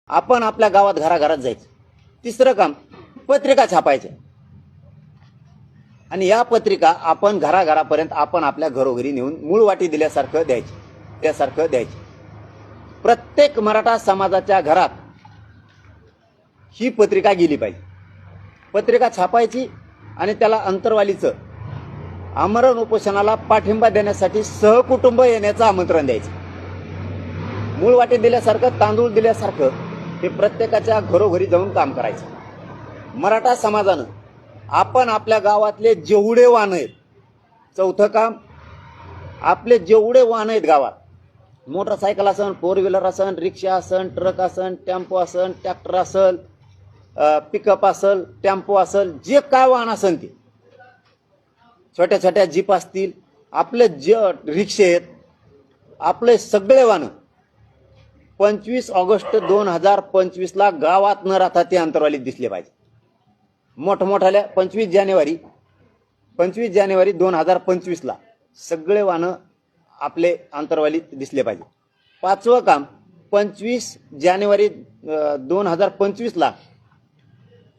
आपण आपल्या गावात घराघरात जायचं. तिसरं काम पत्रिका छापायच्या आणि या पत्रिका आपण घराघरापर्यंत आपण आपल्या घरोघरी नेऊन मूळ वाटी दिल्यासारखं द्यायची. प्रत्येक मराठा समाजाच्या घरात ही पत्रिका गेली पाहिजे. पत्रिका छापायची आणि त्याला अंतरवालीचं आमरण उपोषणाला पाठिंबा देण्यासाठी सहकुटुंब येण्याचं आमंत्रण द्यायचं. मूळ वाटी दिल्यासारखं, तांदूळ दिल्यासारखं हे प्रत्येकाच्या घरोघरी जाऊन काम करायचं. मराठा समाजानं आपण आपल्या गावातले जेवढे वाहन आहेत, चौथं काम, आपले जेवढे वाहन आहेत गावात, मोटरसायकल असन, फोर व्हीलर असन, रिक्षा असन, ट्रक असन, टेम्पो असन, ट्रॅक्टर असल, पिकअप असल, टेम्पो असल, जे काय वाहन असन ते, छोट्या छोट्या जीप असतील, आपले जे रिक्षे आहेत, आपले सगळे वाहन 25 ऑगस्ट 2025 गावात न राहता ते अंतरवालीत दिसले पाहिजे. मोठमोठ्याल्या 25 जानेवारी 2025 सगळे वाहनं आपले अंतरवालीत दिसले पाहिजे. पाचवं काम, 25 जानेवारी 2025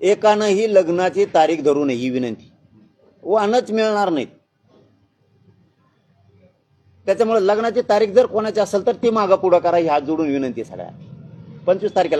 एकानंही लग्नाची तारीख धरू नये ही विनंती. वाहनच मिळणार नाहीत. त्याच्यामुळे लग्नाची तारीख जर कोणाची असेल तर ती मागं पुढं करा, ही हात जोडून विनंती आहे सगळ्या. 25 तारखेला